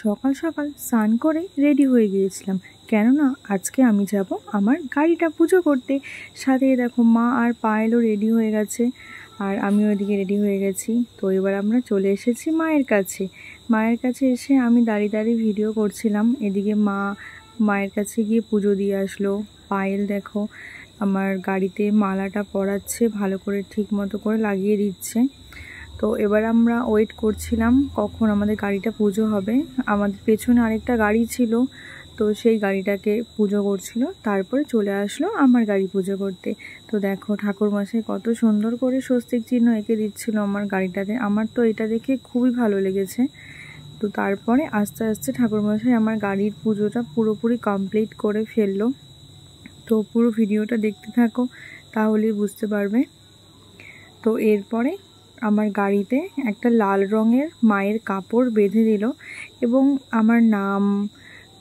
সকাল সকাল স্নান করে রেডি হয়ে গিয়েছিলাম, কেননা আজকে আমি যাব আমার গাড়িটা পুজো করতে। সাথে দেখো মা আর পায়েলও রেডি হয়ে গেছে, আর আমিও এদিকে রেডি হয়ে গেছি। তো এবার আমরা চলে এসেছি মায়ের কাছে। মায়ের কাছে এসে আমি দাঁড়িয়ে দাঁড়িয়ে ভিডিও করছিলাম। এদিকে মায়ের কাছে গিয়ে পুজো দিয়ে আসলো। পায়েল দেখো আমার গাড়িতে মালাটা পরাচ্ছে, ভালো করে ঠিক মতো করে লাগিয়ে দিচ্ছে। তো এবার আমরা ওয়েট করছিলাম কখন আমাদের গাড়িটা পুজো হবে। আমাদের পেছনে আরেকটা গাড়ি ছিল, তো সেই গাড়িটাকে পুজো করছিল। তারপরে চলে আসলো আমার গাড়ি পুজো করতে। তো দেখো ঠাকুরমশাই কত সুন্দর করে স্বস্তিক চিহ্ন এঁকে দিচ্ছিল আমার গাড়িটাতে। আমার তো এটা দেখে খুবই ভালো লেগেছে। তো তারপরে আস্তে আস্তে ঠাকুরমশাই আমার গাড়ির পুজোটা পুরোপুরি কমপ্লিট করে ফেললো। তো পুরো ভিডিওটা দেখতে থাকো, তাহলেই বুঝতে পারবে। তো এরপরে আমার গাড়িতে একটা লাল রঙের মায়ের কাপড় বেঁধে দিল এবং আমার নাম,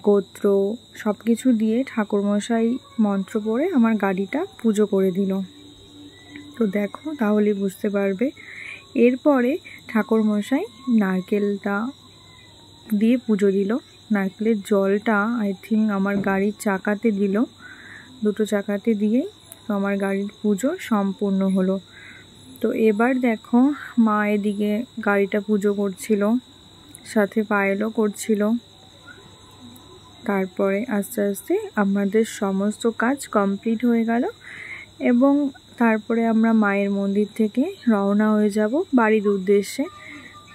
গোত্র সব কিছু দিয়ে ঠাকুরমশাই মন্ত্র পড়ে আমার গাড়িটা পুজো করে দিল। তো দেখো তাহলেই বুঝতে পারবে। এরপরে ঠাকুরমশাই নারকেলটা দিয়ে পুজো দিল। নারকেলের জলটা আই থিঙ্ক আমার গাড়ির চাকাতে দিল, দুটো চাকাতে দিয়েই তো আমার গাড়ির পুজো সম্পূর্ণ হলো। তো এবার দেখো মা এদিকে গাড়িটা পুজো করছিল, সাথে পায়েলও করছিল। তারপরে আস্তে আস্তে আমাদের সমস্ত কাজ কমপ্লিট হয়ে গেল এবং তারপরে আমরা মায়ের মন্দির থেকে রওনা হয়ে যাব বাড়ির উদ্দেশ্যে।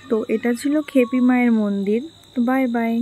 তো এটা ছিল খেপি মায়ের মন্দির। তো বাই বাই।